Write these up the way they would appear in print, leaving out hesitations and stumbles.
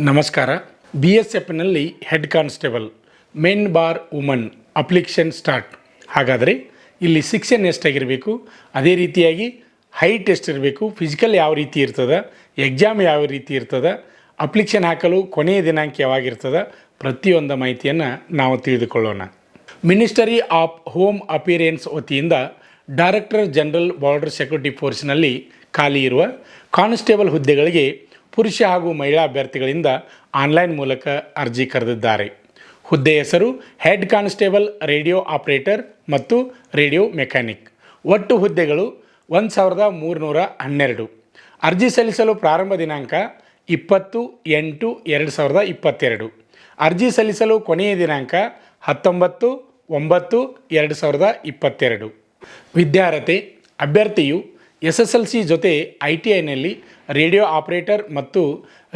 ನಮಸ್ಕಾರ. BSFನಲ್ಲಿ head constable men bar woman application start. ಹಾಗಾದರೆ ಇಲ್ಲಿ ಶಿಕ್ಷಣ ಎಷ್ಟಾಗಿರಬೇಕು, ಅದೇ ರೀತಿಯಾಗಿ ಹೈಟ್ ಎಷ್ಟಿರಬೇಕು, ಫಿಸಿಕಲ್ ಯಾವ ರೀತಿ ಇರ್ತದೆ, ಎಕ್ಸಾಮ್ ಯಾವ ರೀತಿ ಇರ್ತದೆ, ಅಪ್ಲಿಕೇಶನ್ ಹಾಕಲು ಕೊನೆಯ ದಿನಾಂಕ ಯಾವಾಗಿರ್ತದೆ, ಪ್ರತಿಯೊಂದು ಮಾಹಿತಿಯನ್ನು ನಾವು ತಿಳಿದುಕೊಳ್ಳೋಣ. ಮಿನಿಸ್ಟರಿ ಆಫ್ ಹೋಮ್ ಅಪಿಯರೆನ್ಸ್ ವತಿಯಿಂದ ಡೈರೆಕ್ಟರ್ ಜನರಲ್ ಬಾರ್ಡರ್ ಸೆಕ್ಯೂರಿಟಿ ಫೋರ್ಸ್ನಲ್ಲಿ ಖಾಲಿ ಇರುವ ಕಾನ್ಸ್ಟೇಬಲ್ ಹುದ್ದೆಗಳಿಗೆ ಪುರುಷ ಹಾಗೂ ಮಹಿಳಾ ಅಭ್ಯರ್ಥಿಗಳಿಂದ ಆನ್ಲೈನ್ ಮೂಲಕ ಅರ್ಜಿ ಕರೆದಿದ್ದಾರೆ. ಹುದ್ದೆ ಹೆಸರು ಹೆಡ್ ಕಾನ್ಸ್ಟೇಬಲ್ ರೇಡಿಯೋ ಆಪರೇಟರ್ ಮತ್ತು ರೇಡಿಯೋ ಮೆಕ್ಯಾನಿಕ್. ಒಟ್ಟು ಹುದ್ದೆಗಳು 1312. ಅರ್ಜಿ ಸಲ್ಲಿಸಲು ಪ್ರಾರಂಭ ದಿನಾಂಕ 20/8/2022. ಅರ್ಜಿ ಸಲ್ಲಿಸಲು ಕೊನೆಯ ದಿನಾಂಕ 19/9/2022. ವಿದ್ಯಾರ್ಹತೆ: ಅಭ್ಯರ್ಥಿಯು SSLC ಜೊತೆ ITIನಲ್ಲಿ ರೇಡಿಯೋ ಆಪರೇಟರ್ ಮತ್ತು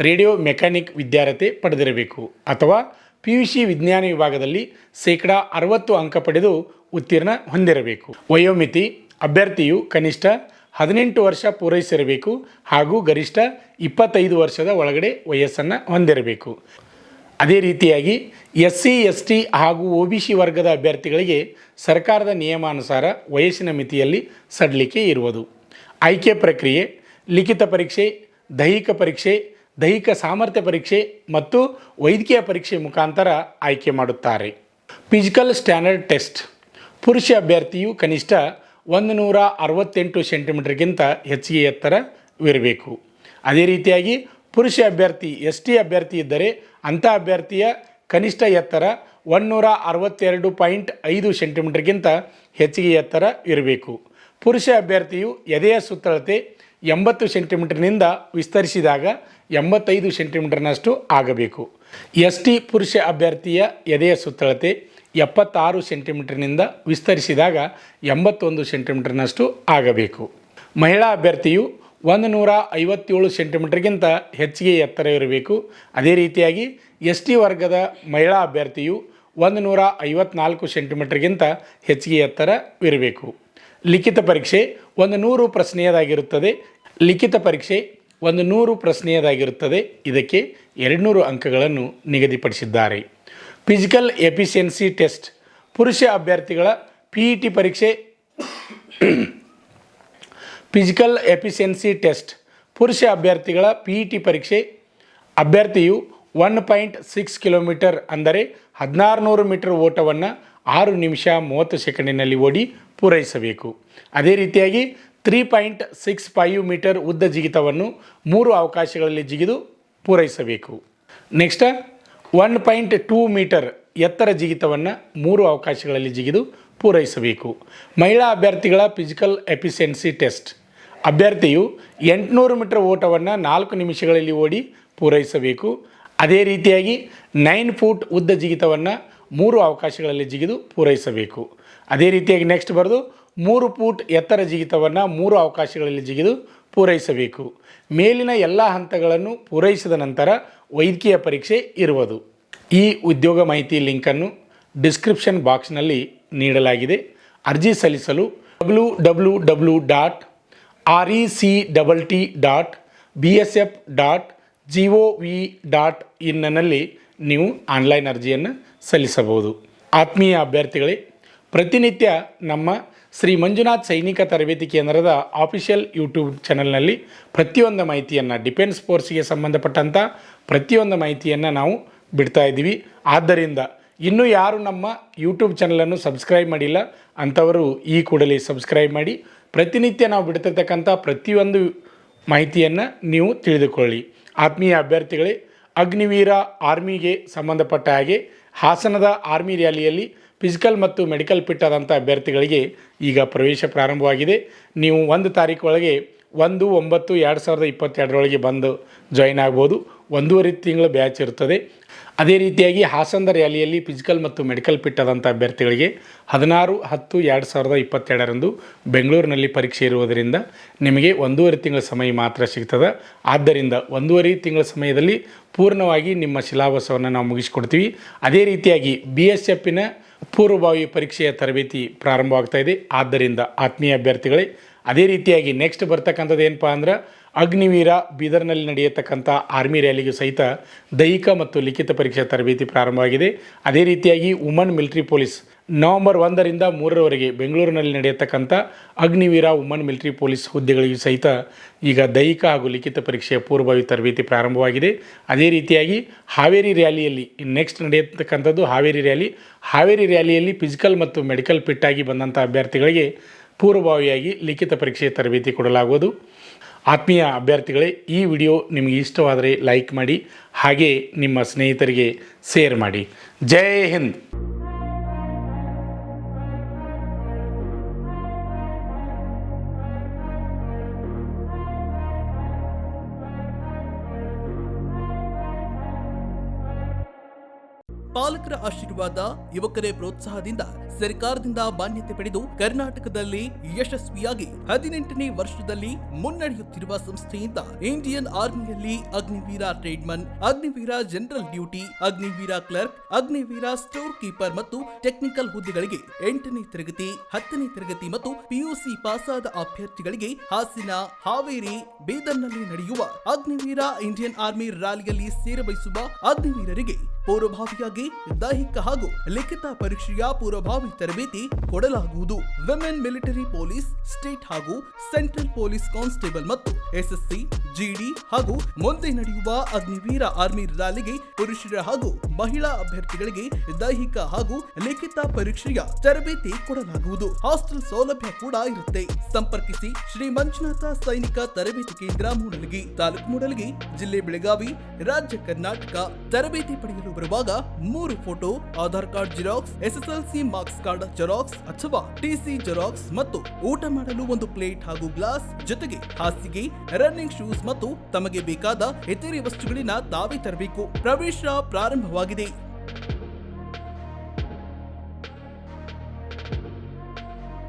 ರೇಡಿಯೋ ಮೆಕ್ಯಾನಿಕ್ ವಿದ್ಯಾರ್ಹತೆ ಪಡೆದಿರಬೇಕು ಅಥವಾ PUC ವಿಜ್ಞಾನ ವಿಭಾಗದಲ್ಲಿ 60% ಅಂಕ ಪಡೆದು ಉತ್ತೀರ್ಣ ಹೊಂದಿರಬೇಕು. ವಯೋಮಿತಿ: ಅಭ್ಯರ್ಥಿಯು ಕನಿಷ್ಠ 18 ವರ್ಷ ಪೂರೈಸಿರಬೇಕು ಹಾಗೂ ಗರಿಷ್ಠ 25 ವರ್ಷದ ಒಳಗಡೆ ವಯಸ್ಸನ್ನು ಹೊಂದಿರಬೇಕು. ಅದೇ ರೀತಿಯಾಗಿ SC ST ಹಾಗೂ OBC ವರ್ಗದ ಅಭ್ಯರ್ಥಿಗಳಿಗೆ ಸರ್ಕಾರದ ನಿಯಮಾನುಸಾರ ವಯಸ್ಸಿನ ಮಿತಿಯಲ್ಲಿ ಸಡಿಲಿಕೆ ಇರುವುದು. ಆಯ್ಕೆ ಪ್ರಕ್ರಿಯೆ: ಲಿಖಿತ ಪರೀಕ್ಷೆ, ದೈಹಿಕ ಪರೀಕ್ಷೆ, ದೈಹಿಕ ಸಾಮರ್ಥ್ಯ ಪರೀಕ್ಷೆ ಮತ್ತು ವೈದ್ಯಕೀಯ ಪರೀಕ್ಷೆ ಮುಖಾಂತರ ಆಯ್ಕೆ ಮಾಡುತ್ತಾರೆ. ಫಿಸಿಕಲ್ ಸ್ಟ್ಯಾಂಡರ್ಡ್ ಟೆಸ್ಟ್: ಪುರುಷ ಅಭ್ಯರ್ಥಿಯು ಕನಿಷ್ಠ 168 ಸೆಂಟಿಮೀಟರ್ಗಿಂತ ಹೆಚ್ಚಿಗೆ ಎತ್ತರವಿರಬೇಕು. ಅದೇ ರೀತಿಯಾಗಿ ಪುರುಷ ಅಭ್ಯರ್ಥಿ ST ಅಭ್ಯರ್ಥಿ ಇದ್ದರೆ ಅಂಥ ಅಭ್ಯರ್ಥಿಯ ಕನಿಷ್ಠ ಎತ್ತರ 162.5 ಸೆಂಟಿಮೀಟರ್ಗಿಂತ ಹೆಚ್ಚಿಗೆ ಎತ್ತರ ಇರಬೇಕು. ಪುರುಷ ಅಭ್ಯರ್ಥಿಯು ಎದೆಯ ಸುತ್ತಳತೆ 80 ಸೆಂಟಿಮೀಟರ್ನಿಂದ ವಿಸ್ತರಿಸಿದಾಗ 85 ಸೆಂಟಿಮೀಟರ್ನಷ್ಟು ಆಗಬೇಕು. ST ಪುರುಷ ಅಭ್ಯರ್ಥಿಯ ಎದೆಯ ಸುತ್ತಳತೆ 76 ಸೆಂಟಿಮೀಟರ್ನಿಂದ ವಿಸ್ತರಿಸಿದಾಗ 81 ಸೆಂಟಿಮೀಟರ್ನಷ್ಟು ಆಗಬೇಕು. ಮಹಿಳಾ ಅಭ್ಯರ್ಥಿಯು 157 ಸೆಂಟಿಮೀಟರ್ಗಿಂತ ಹೆಚ್ಚಿಗೆ ಎತ್ತರ ಇರಬೇಕು. ಅದೇ ರೀತಿಯಾಗಿ ST ವರ್ಗದ ಮಹಿಳಾ ಅಭ್ಯರ್ಥಿಯು 154 ಸೆಂಟಿಮೀಟರ್ಗಿಂತ ಹೆಚ್ಚಿಗೆ ಎತ್ತರ ಇರಬೇಕು. ಲಿಖಿತ ಪರೀಕ್ಷೆ 100 ಪ್ರಶ್ನೆಯದಾಗಿರುತ್ತದೆ. ಲಿಖಿತ ಪರೀಕ್ಷೆ 100 ಪ್ರಶ್ನೆಯದಾಗಿರುತ್ತದೆ. ಇದಕ್ಕೆ 200 ಅಂಕಗಳನ್ನು ನಿಗದಿಪಡಿಸಿದ್ದಾರೆ. ಫಿಸಿಕಲ್ ಎಫಿಷಿಯನ್ಸಿ ಟೆಸ್ಟ್: ಪುರುಷ ಅಭ್ಯರ್ಥಿಗಳ PET ಪರೀಕ್ಷೆ. ಫಿಸಿಕಲ್ ಎಫಿಷಿಯನ್ಸಿ ಟೆಸ್ಟ್: ಪುರುಷ ಅಭ್ಯರ್ಥಿಗಳ PET ಪರೀಕ್ಷೆ. ಅಭ್ಯರ್ಥಿಯು 1.6 ಕಿಲೋಮೀಟರ್ ಅಂದರೆ 1600 ಮೀಟರ್ ಓಟವನ್ನು 6 ನಿಮಿಷ 30 ಸೆಕೆಂಡಿನಲ್ಲಿ ಓಡಿ ಪೂರೈಸಬೇಕು. ಅದೇ ರೀತಿಯಾಗಿ 3.65 ಮೀಟರ್ ಉದ್ದ ಜಿಗಿತವನ್ನು 3 ಅವಕಾಶಗಳಲ್ಲಿ ಜಿಗಿದು ಪೂರೈಸಬೇಕು. ನೆಕ್ಸ್ಟ್ 1.2 ಮೀಟರ್ ಎತ್ತರ ಜಿಗಿತವನ್ನು 3 ಅವಕಾಶಗಳಲ್ಲಿ ಜಿಗಿದು ಪೂರೈಸಬೇಕು. ಮಹಿಳಾ ಅಭ್ಯರ್ಥಿಗಳ ಫಿಸಿಕಲ್ ಎಫಿಷಿಯನ್ಸಿ ಟೆಸ್ಟ್: ಅಭ್ಯರ್ಥಿಯು 800 ಮೀಟರ್ ಓಟವನ್ನು 4 ನಿಮಿಷಗಳಲ್ಲಿ ಓಡಿ ಪೂರೈಸಬೇಕು. ಅದೇ ರೀತಿಯಾಗಿ 9 ಫೂಟ್ ಉದ್ದ ಜಿಗಿತವನ್ನು 3 ಅವಕಾಶಗಳಲ್ಲಿ ಜಿಗಿದು ಪೂರೈಸಬೇಕು. ಅದೇ ರೀತಿಯಾಗಿ ನೆಕ್ಸ್ಟ್ ಬರೆದು 3 ಫೂಟ್ ಎತ್ತರ ಜಿಗಿತವನ್ನು 3 ಅವಕಾಶಗಳಲ್ಲಿ ಜಿಗಿದು ಪೂರೈಸಬೇಕು. ಮೇಲಿನ ಎಲ್ಲ ಹಂತಗಳನ್ನು ಪೂರೈಸಿದ ನಂತರ ವೈದ್ಯಕೀಯ ಪರೀಕ್ಷೆ ಇರುವುದು. ಈ ಉದ್ಯೋಗ ಮಾಹಿತಿ ಲಿಂಕನ್ನು ಡಿಸ್ಕ್ರಿಪ್ಷನ್ ಬಾಕ್ಸ್ನಲ್ಲಿ ನೀಡಲಾಗಿದೆ. ಅರ್ಜಿ ಸಲ್ಲಿಸಲು www.rectt.bsf.gov.in ನಲ್ಲಿ ನೀವು ಆನ್ಲೈನ್ ಅರ್ಜಿಯನ್ನು ಸಲ್ಲಿಸಬಹುದು. ಆತ್ಮೀಯ ಅಭ್ಯರ್ಥಿಗಳೇ, ಪ್ರತಿನಿತ್ಯ ನಮ್ಮ ಶ್ರೀ ಮಂಜುನಾಥ್ ಸೈನಿಕ ತರಬೇತಿ ಕೇಂದ್ರದ ಆಫಿಷಿಯಲ್ ಯೂಟ್ಯೂಬ್ ಚಾನಲ್ನಲ್ಲಿ ಪ್ರತಿಯೊಂದು ಮಾಹಿತಿಯನ್ನು ಡಿಫೆನ್ಸ್ ಫೋರ್ಸ್ಗೆ ಸಂಬಂಧಪಟ್ಟಂಥ ಪ್ರತಿಯೊಂದು ಮಾಹಿತಿಯನ್ನು ನಾವು ಬಿಡ್ತಾ ಇದ್ದೀವಿ. ಆದ್ದರಿಂದ ಇನ್ನೂ ಯಾರು ನಮ್ಮ ಯೂಟ್ಯೂಬ್ ಚಾನಲನ್ನು ಸಬ್ಸ್ಕ್ರೈಬ್ ಮಾಡಿಲ್ಲ ಅಂಥವರು ಈ ಕೂಡಲೇ ಸಬ್ಸ್ಕ್ರೈಬ್ ಮಾಡಿ ಪ್ರತಿನಿತ್ಯ ನಾವು ಬಿಡ್ತಿರ್ತಕ್ಕಂಥ ಪ್ರತಿಯೊಂದು ಮಾಹಿತಿಯನ್ನು ನೀವು ತಿಳಿದುಕೊಳ್ಳಿ. ಆತ್ಮೀಯ ಅಭ್ಯರ್ಥಿಗಳೇ, ಅಗ್ನಿವೀರ ಆರ್ಮಿಗೆ ಸಂಬಂಧಪಟ್ಟ ಹಾಗೆ ಹಾಸನದ ಆರ್ಮಿ ರ್ಯಾಲಿಯಲ್ಲಿ ಫಿಸಿಕಲ್ ಮತ್ತು ಮೆಡಿಕಲ್ ಫಿಟ್ ಆದಂಥ ಅಭ್ಯರ್ಥಿಗಳಿಗೆ ಈಗ ಪ್ರವೇಶ ಪ್ರಾರಂಭವಾಗಿದೆ. ನೀವು 1 ತಾರೀಕು ಒಳಗೆ 1/9/2022 ಬಂದು ಜಾಯಿನ್ ಆಗ್ಬೋದು. 1.5 ತಿಂಗಳ ಬ್ಯಾಚ್ ಇರ್ತದೆ. ಅದೇ ರೀತಿಯಾಗಿ ಹಾಸನದ ರ್ಯಾಲಿಯಲ್ಲಿ ಫಿಸಿಕಲ್ ಮತ್ತು ಮೆಡಿಕಲ್ ಫಿಟ್ ಆದಂಥ ಅಭ್ಯರ್ಥಿಗಳಿಗೆ 16/10/2022 ಬೆಂಗಳೂರಿನಲ್ಲಿ ಪರೀಕ್ಷೆ ಇರುವುದರಿಂದ ನಿಮಗೆ 1.5 ತಿಂಗಳ ಸಮಯ ಮಾತ್ರ ಸಿಗ್ತದೆ. ಆದ್ದರಿಂದ 1.5 ತಿಂಗಳ ಸಮಯದಲ್ಲಿ ಪೂರ್ಣವಾಗಿ ನಿಮ್ಮ ಸಿಲಾಬಸವನ್ನು ನಾವು ಮುಗಿಸ್ಕೊಡ್ತೀವಿ. ಅದೇ ರೀತಿಯಾಗಿ BSFನ ಪೂರ್ವಭಾವಿ ಪರೀಕ್ಷೆಯ ತರಬೇತಿ ಪ್ರಾರಂಭವಾಗ್ತಾ ಇದೆ. ಆದ್ದರಿಂದ ಆತ್ಮೀಯ ಅಭ್ಯರ್ಥಿಗಳೇ, ಅದೇ ರೀತಿಯಾಗಿ ನೆಕ್ಸ್ಟ್ ಬರ್ತಕ್ಕಂಥದ್ದು ಏನಪ್ಪ ಅಂದ್ರೆ ಅಗ್ನಿವೀರ ಬೀದರ್ನಲ್ಲಿ ನಡೆಯತಕ್ಕಂಥ ಆರ್ಮಿ ರ್ಯಾಲಿಗೂ ಸಹಿತ ದೈಹಿಕ ಮತ್ತು ಲಿಖಿತ ಪರೀಕ್ಷೆ ತರಬೇತಿ ಪ್ರಾರಂಭವಾಗಿದೆ. ಅದೇ ರೀತಿಯಾಗಿ ವುಮನ್ ಮಿಲಿಟರಿ ಪೊಲೀಸ್ ನವೆಂಬರ್ 1ರಿಂದ 3ರವರೆಗೆ ಬೆಂಗಳೂರಿನಲ್ಲಿ ನಡೆಯತಕ್ಕಂಥ ಅಗ್ನಿವೀರ ವುಮನ್ ಮಿಲಿಟರಿ ಪೊಲೀಸ್ ಹುದ್ದೆಗಳಿಗೂ ಸಹಿತ ಈಗ ದೈಹಿಕ ಹಾಗೂ ಲಿಖಿತ ಪರೀಕ್ಷೆಯ ಪೂರ್ವಭಾವಿ ತರಬೇತಿ ಪ್ರಾರಂಭವಾಗಿದೆ. ಅದೇ ರೀತಿಯಾಗಿ ಹಾವೇರಿ ರ್ಯಾಲಿಯಲ್ಲಿ ನೆಕ್ಸ್ಟ್ ನಡೆಯತಕ್ಕಂಥದ್ದು ಹಾವೇರಿ ರ್ಯಾಲಿಯಲ್ಲಿ ಫಿಸಿಕಲ್ ಮತ್ತು ಮೆಡಿಕಲ್ ಫಿಟ್ ಆಗಿ ಬಂದಂಥ ಅಭ್ಯರ್ಥಿಗಳಿಗೆ ಪೂರ್ವಭಾವಿಯಾಗಿ ಲಿಖಿತ ಪರೀಕ್ಷೆ ತರಬೇತಿ ಕೊಡಲಾಗುವುದು. ಆತ್ಮೀಯ ಅಭ್ಯರ್ಥಿಗಳೇ, ಈ ವಿಡಿಯೋ ನಿಮಗೆ ಇಷ್ಟವಾದರೆ ಲೈಕ್ ಮಾಡಿ, ಹಾಗೆ ನಿಮ್ಮ ಸ್ನೇಹಿತರಿಗೆ ಶೇರ್ ಮಾಡಿ. ಜೈ ಹಿಂದ್. ಪಾಲಕರ ಆಶೀರ್ವಾದ, ಯುವಕರೇ ಪ್ರೋತ್ಸಾಹದಿಂದ ಸರ್ಕಾರದಿಂದ ಮಾನ್ಯತೆ ಪಡೆದು ಕರ್ನಾಟಕದಲ್ಲಿ ಯಶಸ್ವಿಯಾಗಿ 18ನೇ ವರ್ಷದಲ್ಲಿ ಮುನ್ನಡೆಯುತ್ತಿರುವ ಸಂಸ್ಥೆಯಿಂದ ಇಂಡಿಯನ್ ಆರ್ಮಿಯಲ್ಲಿ Agniveer tradesman, Agniveer general duty, Agniveer clerk, Agniveer store keeper ಮತ್ತು ಟೆಕ್ನಿಕಲ್ ಹುದ್ದೆಗಳಿಗೆ 8ನೇ ತರಗತಿ, 10ನೇ ತರಗತಿ ಮತ್ತು ಪಿಯುಸಿ ಪಾಸಾದ ಅಭ್ಯರ್ಥಿಗಳಿಗೆ ಹಾಸನ, ಹಾವೇರಿ, ಬೀದರ್ನಲ್ಲಿ ನಡೆಯುವ ಅಗ್ನಿವೀರ ಇಂಡಿಯನ್ ಆರ್ಮಿ ರ್ಯಾಲಿಯಲ್ಲಿ ಸೇರಬಯಸುವ ಅಗ್ನಿವೀರರಿಗೆ ಪೂರ್ವಭಾವಿಯಾಗಿ ದೈಹಿಕ ಹಾಗೂ ಲಿಖಿತ ಪರೀಕ್ಷೆಯ ಪೂರ್ವಭಾವಿ ತರಬೇತಿ ಕೊಡಲಾಗುವುದು. ವಿಮೆನ್ ಮಿಲಿಟರಿ ಪೊಲೀಸ್, ಸ್ಟೇಟ್ ಹಾಗೂ ಸೆಂಟ್ರಲ್ ಪೊಲೀಸ್ ಕಾನ್ಸ್ಟೇಬಲ್ ಮತ್ತು ಎಸ್ಎಸ್ಸಿ, ಜಿಡಿ ಹಾಗೂ ಮುಂದೆ ನಡೆಯುವ ಅಗ್ನಿವೀರ ಆರ್ಮಿ ರ್ಯಾಲಿಗೆ ಪುರುಷರ ಹಾಗೂ ಮಹಿಳಾ ಅಭ್ಯರ್ಥಿಗಳಿಗೆ ದೈಹಿಕ ಹಾಗೂ ಲಿಖಿತ ಪರೀಕ್ಷೆಯ ತರಬೇತಿ ಕೊಡಲಾಗುವುದು. ಹಾಸ್ಟೆಲ್ ಸೌಲಭ್ಯ ಕೂಡ ಇರುತ್ತೆ. ಸಂಪರ್ಕಿಸಿ ಶ್ರೀ ಮಂಜುನಾಥ ಸೈನಿಕ ತರಬೇತಿ ಕೇಂದ್ರ, ಮೂಡಲಗಿ, ತಾಲೂಕು ಮೂಡಲಗಿ, ಜಿಲ್ಲೆ ಬೆಳಗಾವಿ, ರಾಜ್ಯ ಕರ್ನಾಟಕ. ತರಬೇತಿ ಪಡೆಯಲು ಬರುವಾಗ 3 photo, Aadhaar card xerox, SSLC marks card xerox ಅಥವಾ ಟಿಸಿ ಜೆರಾಕ್ಸ್ ಮತ್ತು ಊಟ ಮಾಡಲು 1 ಪ್ಲೇಟ್ ಹಾಗೂ ಗ್ಲಾಸ್, ಜೊತೆಗೆ ಹಾಸಿಗೆ, ರನ್ನಿಂಗ್ ಶೂಸ್ ಮತ್ತು ತಮಗೆ ಬೇಕಾದ ಇತರೆ ವಸ್ತುಗಳಿನ ತಾವೇ ತರಬೇಕು. ಪ್ರವೇಶ ಪ್ರಾರಂಭವಾಗಿದೆ.